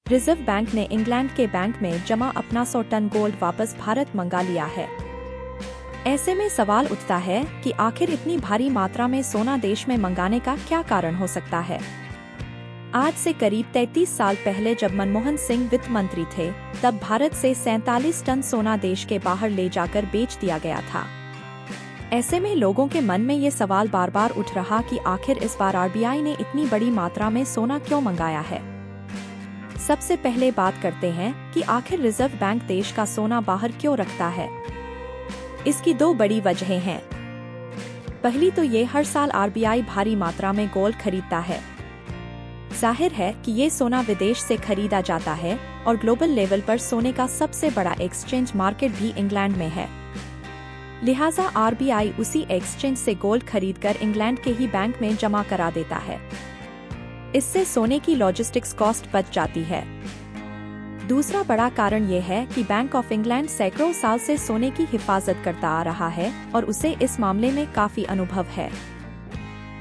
Reserve bank ने England के bank में जमा अपना 100 टन गोल्ड वापस भारत मंगा लिया है। ऐसे में सवाल उठता है कि आखिर इतनी भारी मात्रा में सोना देश में मंगाने का क्या कारण हो सकता है। आज से करीब 33 साल पहले जब मनमोहन सिंह वित्त मंत्री थे, तब भारत से 47 टन सोना देश के बाहर ले जाकर बेच दिया गया था। ऐसे में लोगों के मन में ये सवाल बार बार उठ रहा कि आखिर इस बार आरबीआई ने इतनी बड़ी मात्रा में सोना क्यों मंगाया है। सबसे पहले बात करते हैं कि आखिर रिजर्व बैंक देश का सोना बाहर क्यों रखता है। इसकी दो बड़ी वजहें हैं। पहली तो ये हर साल आरबीआई भारी मात्रा में गोल्ड खरीदता है। जाहिर है कि ये सोना विदेश से खरीदा जाता है और ग्लोबल लेवल पर सोने का सबसे बड़ा एक्सचेंज मार्केट भी इंग्लैंड में है। लिहाजा आरबीआई उसी एक्सचेंज से गोल्ड खरीदकर इंग्लैंड के ही बैंक में जमा करा देता है। इससे सोने की लॉजिस्टिक्स कॉस्ट बच जाती है। दूसरा बड़ा कारण ये है कि बैंक ऑफ इंग्लैंड सैकड़ों साल से सोने की हिफाजत करता आ रहा है और उसे इस मामले में काफी अनुभव है।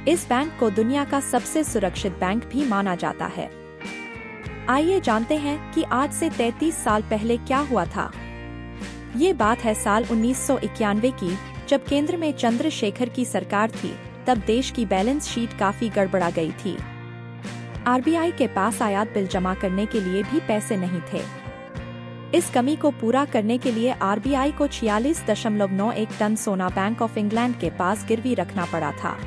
इस बैंक को दुनिया का सबसे सुरक्षित बैंक भी माना जाता है। आइए जानते हैं कि आज से 33 साल पहले क्या हुआ था। ये बात है साल 1991 की, जब केंद्र में चंद्रशेखर की सरकार थी। तब देश की बैलेंस शीट काफी गड़बड़ा गई थी। आरबीआई के पास आयात बिल जमा करने के लिए भी पैसे नहीं थे। इस कमी को पूरा करने के लिए आरबीआई को 46.91 टन सोना बैंक ऑफ इंग्लैंड के पास गिरवी रखना पड़ा था।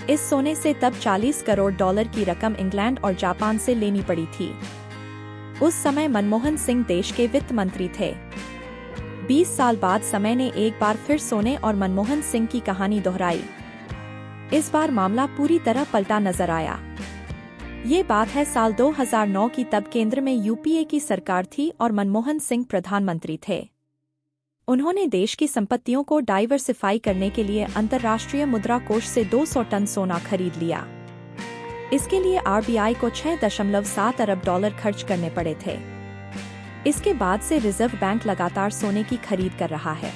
इस सोने से तब $40 करोड़ की रकम इंग्लैंड और जापान से लेनी पड़ी थी। उस समय मनमोहन सिंह देश के वित्त मंत्री थे। 20 साल बाद समय ने एक बार फिर सोने और मनमोहन सिंह की कहानी दोहराई। इस बार मामला पूरी तरह पलटा नजर आया। ये बात है साल 2009 की। तब केंद्र में यूपीए की सरकार थी और मनमोहन सिंह प्रधानमंत्री थे। उन्होंने देश की संपत्तियों को डाइवर्सिफाई करने के लिए अंतर्राष्ट्रीय मुद्रा कोष से 200 टन सोना खरीद लिया। इसके लिए आरबीआई को $6.7 अरब खर्च करने पड़े थे। इसके बाद से रिजर्व बैंक लगातार सोने की खरीद कर रहा है।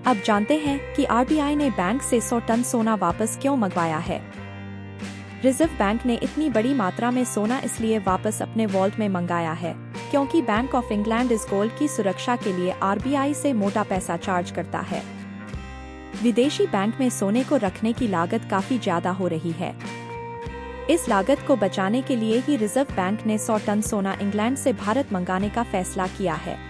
अब जानते हैं कि आरबीआई ने बैंक से 100 टन सोना वापस क्यों मंगवाया है। रिजर्व बैंक ने इतनी बड़ी मात्रा में सोना इसलिए वापस अपने वॉल्ट में मंगाया है क्योंकि बैंक ऑफ इंग्लैंड इस गोल्ड की सुरक्षा के लिए आरबीआई से मोटा पैसा चार्ज करता है। विदेशी बैंक में सोने को रखने की लागत काफी ज्यादा हो रही है। इस लागत को बचाने के लिए ही रिजर्व बैंक ने 100 टन सोना इंग्लैंड से भारत मंगाने का फैसला किया है।